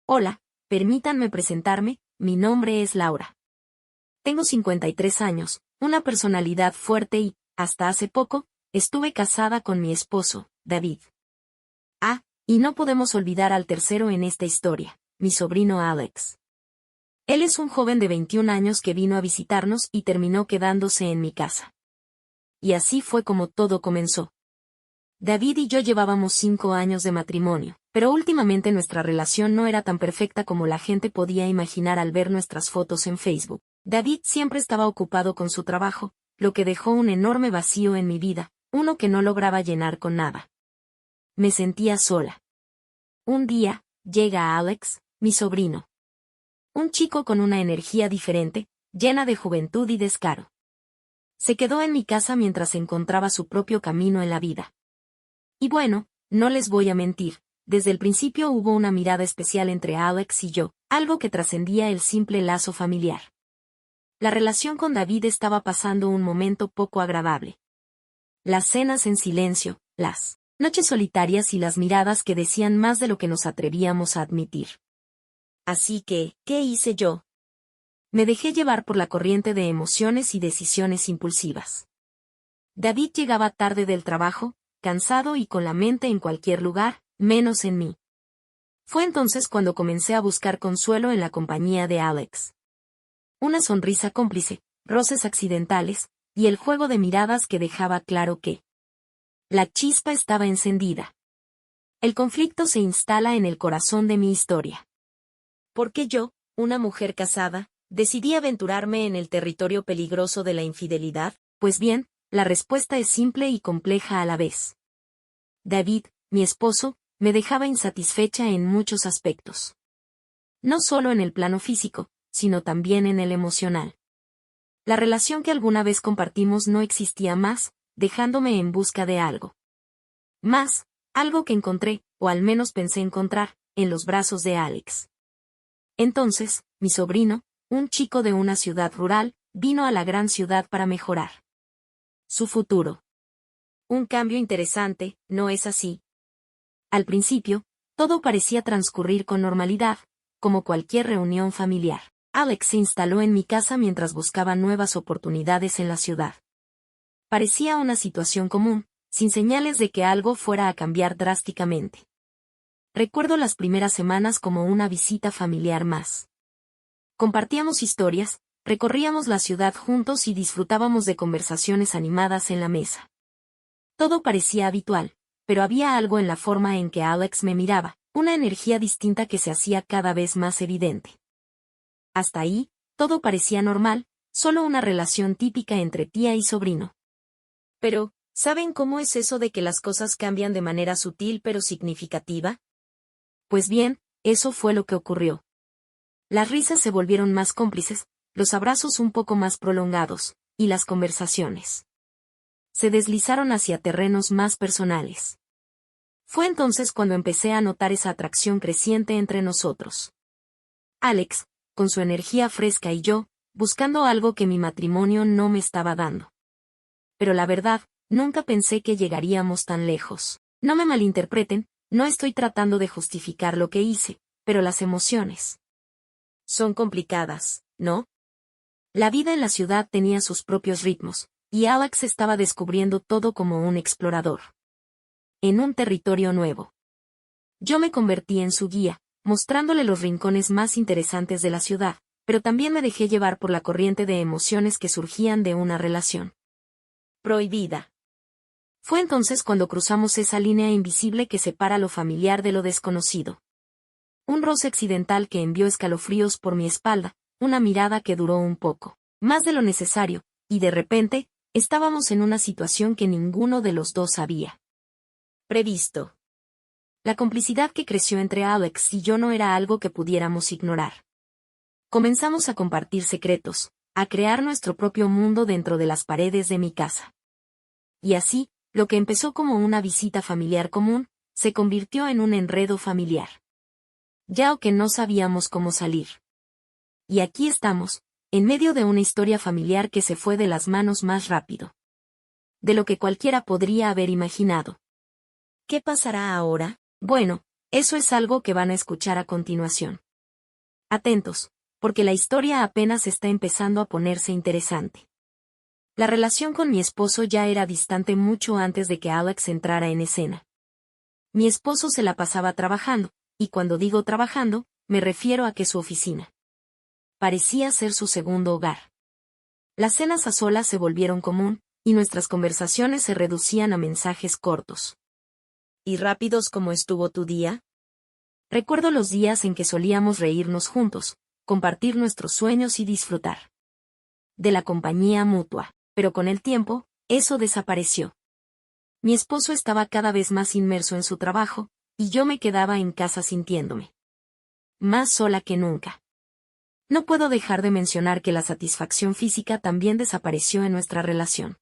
Hola, permítanme presentarme, mi nombre es Laura. Tengo 53 años, una personalidad fuerte y, hasta hace poco, estuve casada con mi esposo, David. Y no podemos olvidar al tercero en esta historia, mi sobrino Alex. Él es un joven de 21 años que vino a visitarnos y terminó quedándose en mi casa. Y así fue como todo comenzó. David y yo llevábamos 5 años de matrimonio, pero últimamente nuestra relación no era tan perfecta como la gente podía imaginar al ver nuestras fotos en Facebook. David siempre estaba ocupado con su trabajo, lo que dejó un enorme vacío en mi vida, uno que no lograba llenar con nada. Me sentía sola. Un día, llega Alex, mi sobrino. Un chico con una energía diferente, llena de juventud y descaro. Se quedó en mi casa mientras encontraba su propio camino en la vida. Y bueno, no les voy a mentir, desde el principio hubo una mirada especial entre Alex y yo, algo que trascendía el simple lazo familiar. La relación con David estaba pasando un momento poco agradable. Las cenas en silencio, las noches solitarias y las miradas que decían más de lo que nos atrevíamos a admitir. Así que, ¿qué hice yo? Me dejé llevar por la corriente de emociones y decisiones impulsivas. David llegaba tarde del trabajo, cansado y con la mente en cualquier lugar, menos en mí. Fue entonces cuando comencé a buscar consuelo en la compañía de Alex. Una sonrisa cómplice, roces accidentales, y el juego de miradas que dejaba claro que la chispa estaba encendida. El conflicto se instala en el corazón de mi historia. ¿Por qué yo, una mujer casada, decidí aventurarme en el territorio peligroso de la infidelidad? Pues bien, la respuesta es simple y compleja a la vez. David, mi esposo, me dejaba insatisfecha en muchos aspectos. No solo en el plano físico, sino también en el emocional. La relación que alguna vez compartimos no existía más, dejándome en busca de algo. Más, algo que encontré, o al menos pensé encontrar, en los brazos de Alex. Entonces, mi sobrino, un chico de una ciudad rural, vino a la gran ciudad para mejorar su futuro. Un cambio interesante, ¿no es así? Al principio, todo parecía transcurrir con normalidad, como cualquier reunión familiar. Alex se instaló en mi casa mientras buscaba nuevas oportunidades en la ciudad. Parecía una situación común, sin señales de que algo fuera a cambiar drásticamente. Recuerdo las primeras semanas como una visita familiar más. Compartíamos historias, recorríamos la ciudad juntos y disfrutábamos de conversaciones animadas en la mesa. Todo parecía habitual, pero había algo en la forma en que Alex me miraba, una energía distinta que se hacía cada vez más evidente. Hasta ahí, todo parecía normal, solo una relación típica entre tía y sobrino. Pero, ¿saben cómo es eso de que las cosas cambian de manera sutil pero significativa? Pues bien, eso fue lo que ocurrió. Las risas se volvieron más cómplices, los abrazos un poco más prolongados, y las conversaciones se deslizaron hacia terrenos más personales. Fue entonces cuando empecé a notar esa atracción creciente entre nosotros. Alex, con su energía fresca y yo, buscando algo que mi matrimonio no me estaba dando. Pero la verdad, nunca pensé que llegaríamos tan lejos. No me malinterpreten, no estoy tratando de justificar lo que hice, pero las emociones son complicadas, ¿no? La vida en la ciudad tenía sus propios ritmos, y Alex estaba descubriendo todo como un explorador. En un territorio nuevo. Yo me convertí en su guía, mostrándole los rincones más interesantes de la ciudad, pero también me dejé llevar por la corriente de emociones que surgían de una relación prohibida. Fue entonces cuando cruzamos esa línea invisible que separa lo familiar de lo desconocido. Un roce accidental que envió escalofríos por mi espalda, una mirada que duró un poco más de lo necesario, y de repente, estábamos en una situación que ninguno de los dos había previsto. La complicidad que creció entre Alex y yo no era algo que pudiéramos ignorar. Comenzamos a compartir secretos, a crear nuestro propio mundo dentro de las paredes de mi casa. Y así, lo que empezó como una visita familiar común, se convirtió en un enredo familiar. Ya o que no sabíamos cómo salir. Y aquí estamos, en medio de una historia familiar que se fue de las manos más rápido de lo que cualquiera podría haber imaginado. ¿Qué pasará ahora? Bueno, Eso es algo que van a escuchar a continuación. Atentos, porque la historia apenas está empezando a ponerse interesante. La relación con mi esposo ya era distante mucho antes de que Alex entrara en escena. Mi esposo se la pasaba trabajando, y cuando digo trabajando, me refiero a que su oficina parecía ser su segundo hogar. Las cenas a solas se volvieron común, y nuestras conversaciones se reducían a mensajes cortos y rápidos como ¿estuvo tu día? Recuerdo los días en que solíamos reírnos juntos, compartir nuestros sueños y disfrutar de la compañía mutua, pero con el tiempo, eso desapareció. Mi esposo estaba cada vez más inmerso en su trabajo, y yo me quedaba en casa sintiéndome más sola que nunca. No puedo dejar de mencionar que la satisfacción física también desapareció en nuestra relación.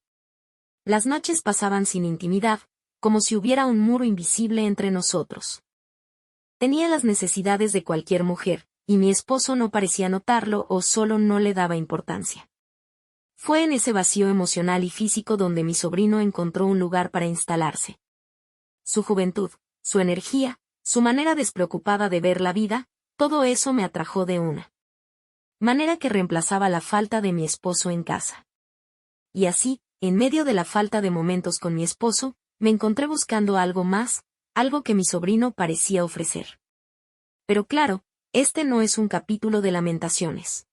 Las noches pasaban sin intimidad, como si hubiera un muro invisible entre nosotros. Tenía las necesidades de cualquier mujer, y mi esposo no parecía notarlo o solo no le daba importancia. Fue en ese vacío emocional y físico donde mi sobrino encontró un lugar para instalarse. Su juventud, su energía, su manera despreocupada de ver la vida, todo eso me atrajo de una manera que reemplazaba la falta de mi esposo en casa. Y así, en medio de la falta de momentos con mi esposo, me encontré buscando algo más, algo que mi sobrino parecía ofrecer. Pero claro, este no es un capítulo de lamentaciones.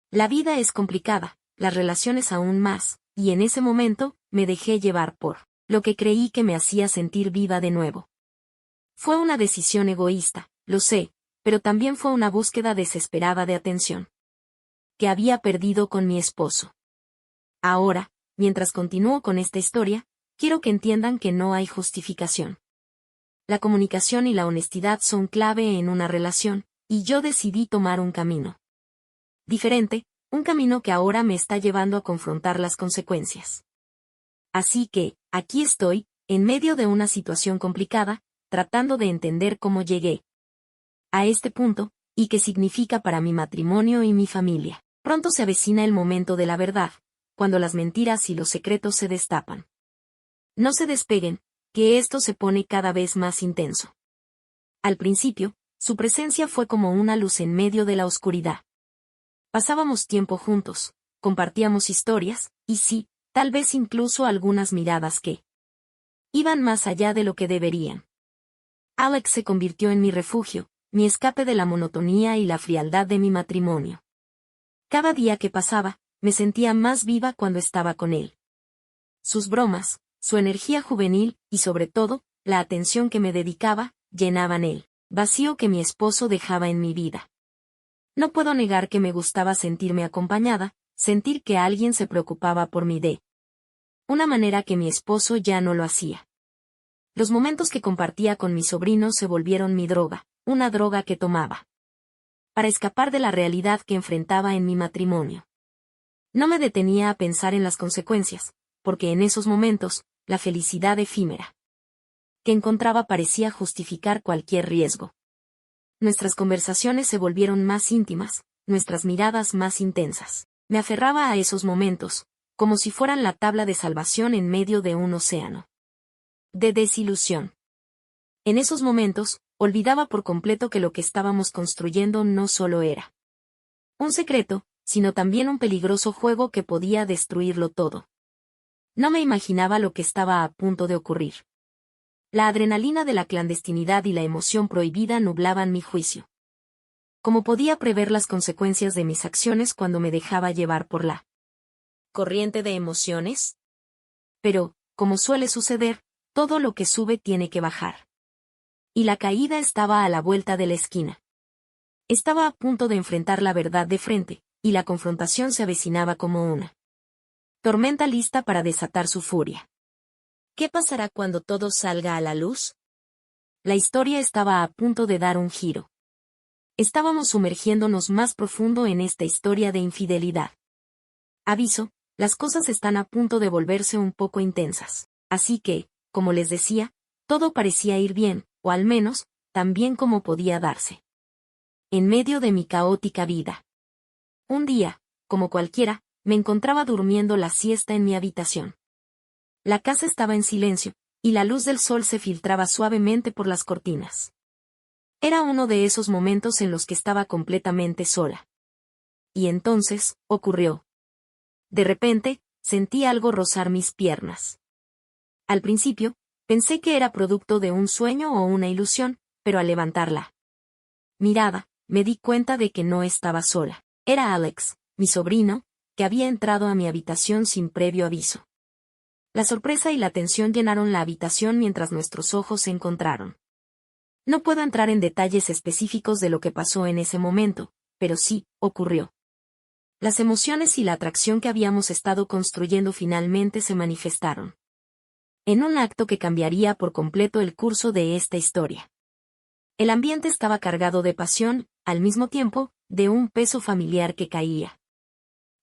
La vida es complicada, las relaciones aún más, y en ese momento, me dejé llevar por lo que creí que me hacía sentir viva de nuevo. Fue una decisión egoísta, lo sé, pero también fue una búsqueda desesperada de atención que había perdido con mi esposo. Ahora, mientras continúo con esta historia, quiero que entiendan que no hay justificación. La comunicación y la honestidad son clave en una relación, y yo decidí tomar un camino diferente, un camino que ahora me está llevando a confrontar las consecuencias. Así que, aquí estoy, en medio de una situación complicada, tratando de entender cómo llegué a este punto, y qué significa para mi matrimonio y mi familia. Pronto se avecina el momento de la verdad, cuando las mentiras y los secretos se destapan. No se despeguen, que esto se pone cada vez más intenso. Al principio, su presencia fue como una luz en medio de la oscuridad. Pasábamos tiempo juntos, compartíamos historias, y sí, tal vez incluso algunas miradas que iban más allá de lo que deberían. Alex se convirtió en mi refugio, mi escape de la monotonía y la frialdad de mi matrimonio. Cada día que pasaba, me sentía más viva cuando estaba con él. Sus bromas, su energía juvenil, y sobre todo, la atención que me dedicaba, llenaban el vacío que mi esposo dejaba en mi vida. No puedo negar que me gustaba sentirme acompañada, sentir que alguien se preocupaba por mí de una manera que mi esposo ya no lo hacía. Los momentos que compartía con mi sobrino se volvieron mi droga, una droga que tomaba para escapar de la realidad que enfrentaba en mi matrimonio. No me detenía a pensar en las consecuencias, porque en esos momentos, la felicidad efímera que encontraba parecía justificar cualquier riesgo. Nuestras conversaciones se volvieron más íntimas, nuestras miradas más intensas. Me aferraba a esos momentos, como si fueran la tabla de salvación en medio de un océano de desilusión. En esos momentos, olvidaba por completo que lo que estábamos construyendo no solo era un secreto, sino también un peligroso juego que podía destruirlo todo. No me imaginaba lo que estaba a punto de ocurrir. La adrenalina de la clandestinidad y la emoción prohibida nublaban mi juicio. ¿Cómo podía prever las consecuencias de mis acciones cuando me dejaba llevar por la corriente de emociones? Pero, como suele suceder, todo lo que sube tiene que bajar. Y la caída estaba a la vuelta de la esquina. Estaba a punto de enfrentar la verdad de frente, y la confrontación se avecinaba como una tormenta lista para desatar su furia. ¿Qué pasará cuando todo salga a la luz? La historia estaba a punto de dar un giro. Estábamos sumergiéndonos más profundo en esta historia de infidelidad. Aviso, las cosas están a punto de volverse un poco intensas. Así que, como les decía, todo parecía ir bien, o al menos, tan bien como podía darse. En medio de mi caótica vida. Un día, como cualquiera, me encontraba durmiendo la siesta en mi habitación. La casa estaba en silencio, y la luz del sol se filtraba suavemente por las cortinas. Era uno de esos momentos en los que estaba completamente sola. Y entonces, ocurrió. De repente, sentí algo rozar mis piernas. Al principio, pensé que era producto de un sueño o una ilusión, pero al levantar la mirada, me di cuenta de que no estaba sola. Era Alex, mi sobrino, que había entrado a mi habitación sin previo aviso. La sorpresa y la tensión llenaron la habitación mientras nuestros ojos se encontraron. No puedo entrar en detalles específicos de lo que pasó en ese momento, pero sí, ocurrió. Las emociones y la atracción que habíamos estado construyendo finalmente se manifestaron. En un acto que cambiaría por completo el curso de esta historia. El ambiente estaba cargado de pasión, al mismo tiempo, de un peso familiar que caía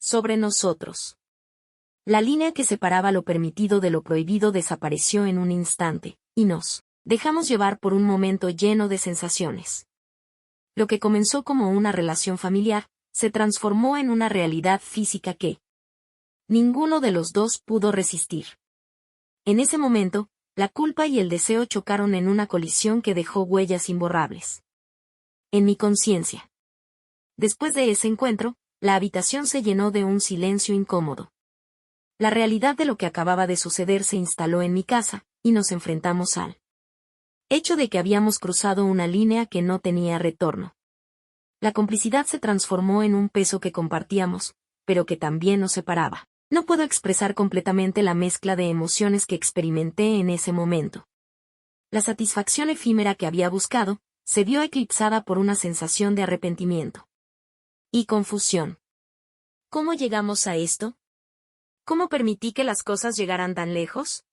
sobre nosotros. La línea que separaba lo permitido de lo prohibido desapareció en un instante, y nos dejamos llevar por un momento lleno de sensaciones. Lo que comenzó como una relación familiar, se transformó en una realidad física que ninguno de los dos pudo resistir. En ese momento, la culpa y el deseo chocaron en una colisión que dejó huellas imborrables en mi conciencia. Después de ese encuentro, la habitación se llenó de un silencio incómodo. La realidad de lo que acababa de suceder se instaló en mi casa, y nos enfrentamos al hecho de que habíamos cruzado una línea que no tenía retorno. La complicidad se transformó en un peso que compartíamos, pero que también nos separaba. No puedo expresar completamente la mezcla de emociones que experimenté en ese momento. La satisfacción efímera que había buscado, se vio eclipsada por una sensación de arrepentimiento y confusión. ¿Cómo llegamos a esto? ¿Cómo permití que las cosas llegaran tan lejos?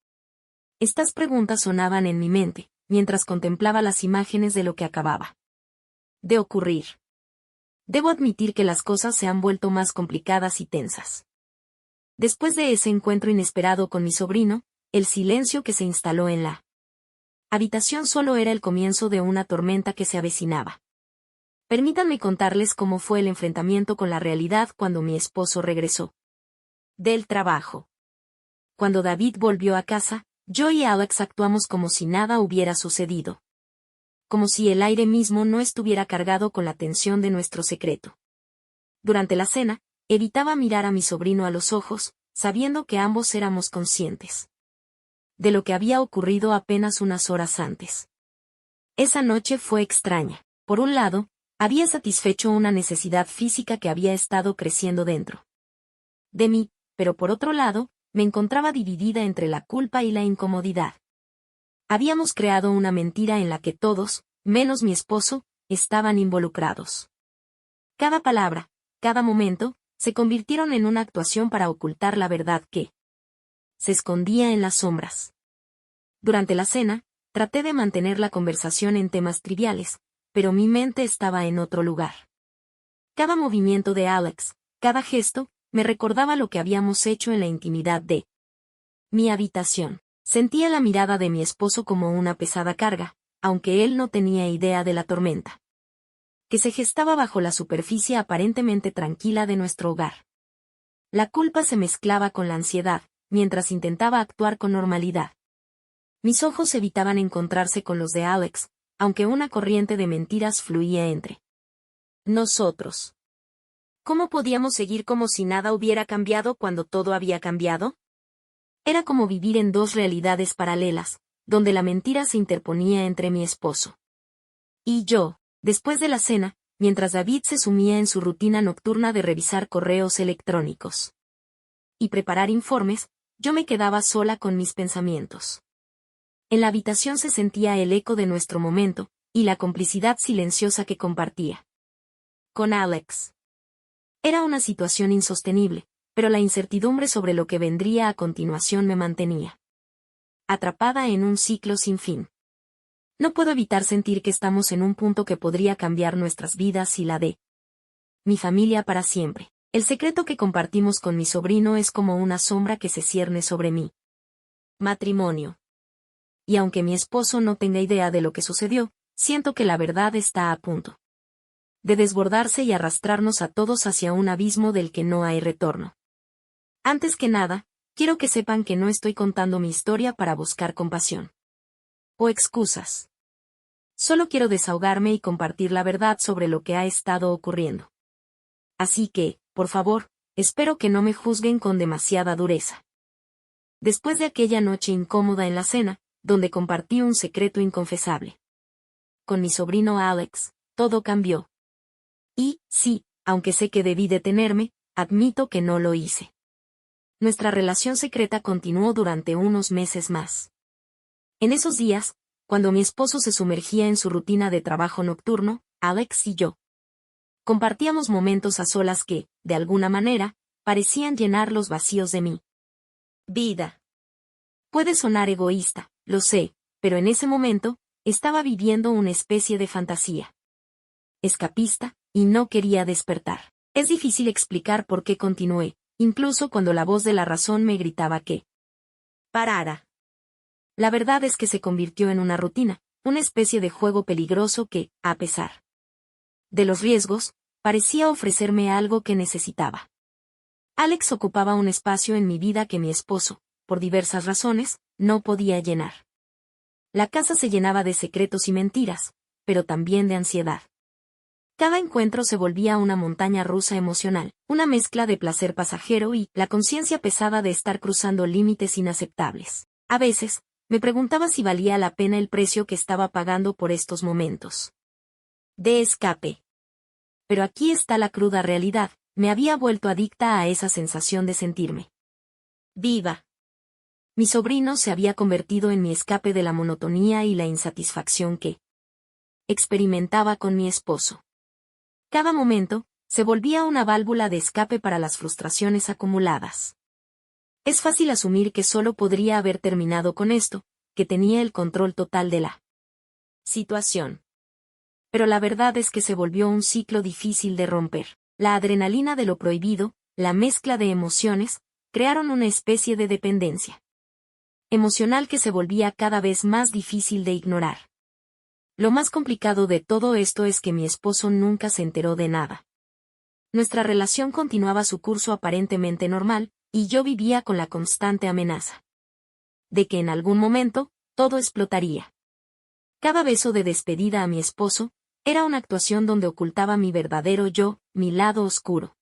Estas preguntas sonaban en mi mente, mientras contemplaba las imágenes de lo que acababa de ocurrir. Debo admitir que las cosas se han vuelto más complicadas y tensas. Después de ese encuentro inesperado con mi sobrino, el silencio que se instaló en la habitación solo era el comienzo de una tormenta que se avecinaba. Permítanme contarles cómo fue el enfrentamiento con la realidad cuando mi esposo regresó del trabajo. Cuando David volvió a casa, yo y Alex actuamos como si nada hubiera sucedido. Como si el aire mismo no estuviera cargado con la tensión de nuestro secreto. Durante la cena, evitaba mirar a mi sobrino a los ojos, sabiendo que ambos éramos conscientes de lo que había ocurrido apenas unas horas antes. Esa noche fue extraña. Por un lado, había satisfecho una necesidad física que había estado creciendo dentro de mí, pero por otro lado, me encontraba dividida entre la culpa y la incomodidad. Habíamos creado una mentira en la que todos, menos mi esposo, estaban involucrados. Cada palabra, cada momento, se convirtieron en una actuación para ocultar la verdad que se escondía en las sombras. Durante la cena, traté de mantener la conversación en temas triviales, pero mi mente estaba en otro lugar. Cada movimiento de Alex, cada gesto, me recordaba lo que habíamos hecho en la intimidad de mi habitación. Sentía la mirada de mi esposo como una pesada carga, aunque él no tenía idea de la tormenta que se gestaba bajo la superficie aparentemente tranquila de nuestro hogar. La culpa se mezclaba con la ansiedad, mientras intentaba actuar con normalidad. Mis ojos evitaban encontrarse con los de Alex, aunque una corriente de mentiras fluía entre nosotros. ¿Cómo podíamos seguir como si nada hubiera cambiado cuando todo había cambiado? Era como vivir en dos realidades paralelas, donde la mentira se interponía entre mi esposo y yo. Después de la cena, mientras David se sumía en su rutina nocturna de revisar correos electrónicos y preparar informes, yo me quedaba sola con mis pensamientos. En la habitación se sentía el eco de nuestro momento, y la complicidad silenciosa que compartía con Alex. Era una situación insostenible, pero la incertidumbre sobre lo que vendría a continuación me mantenía atrapada en un ciclo sin fin. No puedo evitar sentir que estamos en un punto que podría cambiar nuestras vidas y la de mi familia para siempre. El secreto que compartimos con mi sobrino es como una sombra que se cierne sobre mí. Matrimonio. Y aunque mi esposo no tenga idea de lo que sucedió, siento que la verdad está a punto de desbordarse y arrastrarnos a todos hacia un abismo del que no hay retorno. Antes que nada, quiero que sepan que no estoy contando mi historia para buscar compasión o excusas. Solo quiero desahogarme y compartir la verdad sobre lo que ha estado ocurriendo. Así que, por favor, espero que no me juzguen con demasiada dureza. Después de aquella noche incómoda en la cena, donde compartí un secreto inconfesable con mi sobrino Alex, todo cambió. Y, sí, aunque sé que debí detenerme, admito que no lo hice. Nuestra relación secreta continuó durante unos meses más. En esos días, cuando mi esposo se sumergía en su rutina de trabajo nocturno, Alex y yo compartíamos momentos a solas que, de alguna manera, parecían llenar los vacíos de mi vida. Puede sonar egoísta, lo sé, pero en ese momento, estaba viviendo una especie de fantasía escapista, y no quería despertar. Es difícil explicar por qué continué, incluso cuando la voz de la razón me gritaba que parara. La verdad es que se convirtió en una rutina, una especie de juego peligroso que, a pesar de los riesgos, parecía ofrecerme algo que necesitaba. Alex ocupaba un espacio en mi vida que mi esposo, por diversas razones, no podía llenar. La casa se llenaba de secretos y mentiras, pero también de ansiedad. Cada encuentro se volvía una montaña rusa emocional, una mezcla de placer pasajero y la conciencia pesada de estar cruzando límites inaceptables. A veces, me preguntaba si valía la pena el precio que estaba pagando por estos momentos de escape. Pero aquí está la cruda realidad, me había vuelto adicta a esa sensación de sentirme viva. Mi sobrino se había convertido en mi escape de la monotonía y la insatisfacción que experimentaba con mi esposo. Cada momento, se volvía una válvula de escape para las frustraciones acumuladas. Es fácil asumir que solo podría haber terminado con esto, que tenía el control total de la situación. Pero la verdad es que se volvió un ciclo difícil de romper. La adrenalina de lo prohibido, la mezcla de emociones, crearon una especie de dependencia emocional que se volvía cada vez más difícil de ignorar. Lo más complicado de todo esto es que mi esposo nunca se enteró de nada. Nuestra relación continuaba su curso aparentemente normal, y yo vivía con la constante amenaza de que en algún momento, todo explotaría. Cada beso de despedida a mi esposo, era una actuación donde ocultaba mi verdadero yo, mi lado oscuro.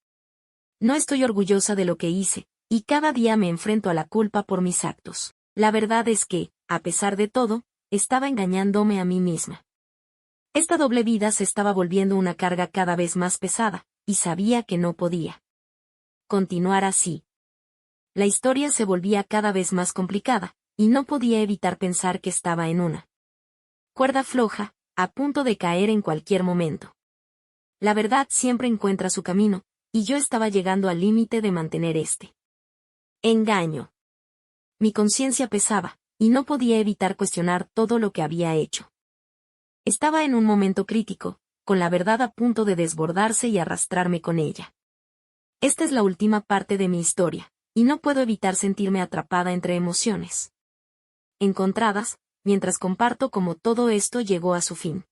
No estoy orgullosa de lo que hice, y cada día me enfrento a la culpa por mis actos. La verdad es que, a pesar de todo, estaba engañándome a mí misma. Esta doble vida se estaba volviendo una carga cada vez más pesada, y sabía que no podía continuar así. La historia se volvía cada vez más complicada, y no podía evitar pensar que estaba en una cuerda floja, a punto de caer en cualquier momento. La verdad siempre encuentra su camino, y yo estaba llegando al límite de mantener este engaño. Mi conciencia pesaba, y no podía evitar cuestionar todo lo que había hecho. Estaba en un momento crítico, con la verdad a punto de desbordarse y arrastrarme con ella. Esta es la última parte de mi historia, y no puedo evitar sentirme atrapada entre emociones encontradas, mientras comparto cómo todo esto llegó a su fin.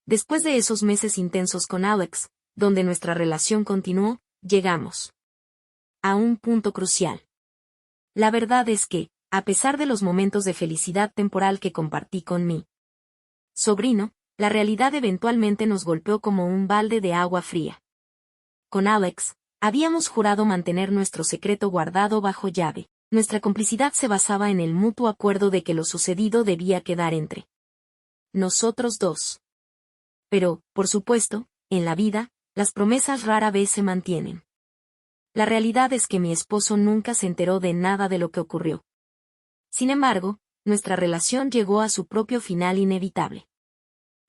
Después de esos meses intensos con Alex, donde nuestra relación continuó, llegamos a un punto crucial. La verdad es que, a pesar de los momentos de felicidad temporal que compartí con mi sobrino, la realidad eventualmente nos golpeó como un balde de agua fría. Con Alex, habíamos jurado mantener nuestro secreto guardado bajo llave. Nuestra complicidad se basaba en el mutuo acuerdo de que lo sucedido debía quedar entre nosotros dos. Pero, por supuesto, en la vida, las promesas rara vez se mantienen. La realidad es que mi esposo nunca se enteró de nada de lo que ocurrió. Sin embargo, nuestra relación llegó a su propio final inevitable.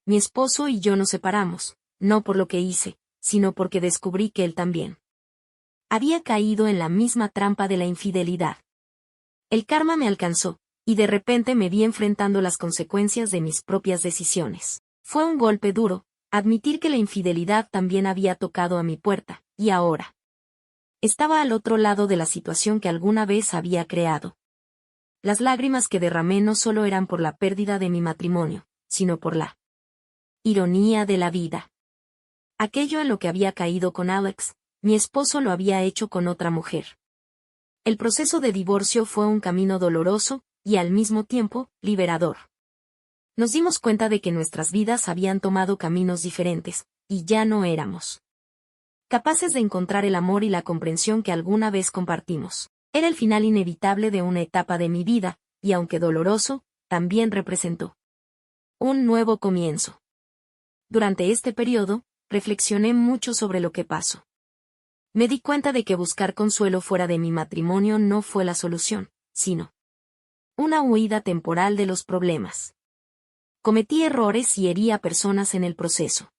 Mi esposo y yo nos separamos, no por lo que hice, sino porque descubrí que él también había caído en la misma trampa de la infidelidad. El karma me alcanzó, y de repente me vi enfrentando las consecuencias de mis propias decisiones. Fue un golpe duro, admitir que la infidelidad también había tocado a mi puerta, y ahora estaba al otro lado de la situación que alguna vez había creado. Las lágrimas que derramé no solo eran por la pérdida de mi matrimonio, sino por la ironía de la vida. Aquello en lo que había caído con Alex, mi esposo lo había hecho con otra mujer. El proceso de divorcio fue un camino doloroso, y al mismo tiempo, liberador. Nos dimos cuenta de que nuestras vidas habían tomado caminos diferentes, y ya no éramos capaces de encontrar el amor y la comprensión que alguna vez compartimos. Era el final inevitable de una etapa de mi vida, y aunque doloroso, también representó un nuevo comienzo. Durante este periodo, reflexioné mucho sobre lo que pasó. Me di cuenta de que buscar consuelo fuera de mi matrimonio no fue la solución, sino una huida temporal de los problemas. Cometí errores y herí a personas en el proceso.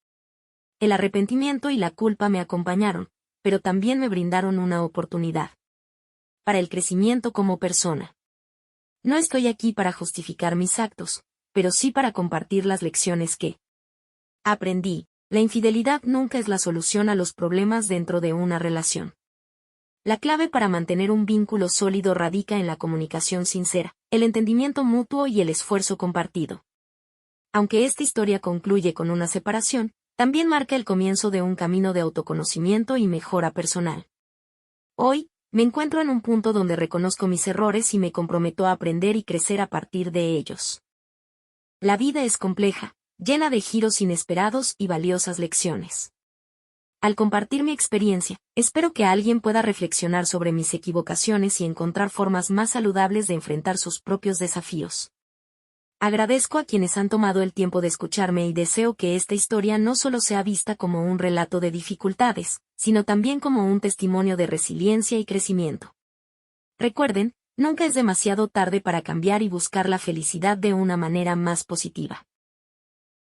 El arrepentimiento y la culpa me acompañaron, pero también me brindaron una oportunidad para el crecimiento como persona. No estoy aquí para justificar mis actos, pero sí para compartir las lecciones que aprendí. La infidelidad nunca es la solución a los problemas dentro de una relación. La clave para mantener un vínculo sólido radica en la comunicación sincera, el entendimiento mutuo y el esfuerzo compartido. Aunque esta historia concluye con una separación, también marca el comienzo de un camino de autoconocimiento y mejora personal. Hoy, me encuentro en un punto donde reconozco mis errores y me comprometo a aprender y crecer a partir de ellos. La vida es compleja, llena de giros inesperados y valiosas lecciones. Al compartir mi experiencia, espero que alguien pueda reflexionar sobre mis equivocaciones y encontrar formas más saludables de enfrentar sus propios desafíos. Agradezco a quienes han tomado el tiempo de escucharme y deseo que esta historia no solo sea vista como un relato de dificultades, sino también como un testimonio de resiliencia y crecimiento. Recuerden, nunca es demasiado tarde para cambiar y buscar la felicidad de una manera más positiva.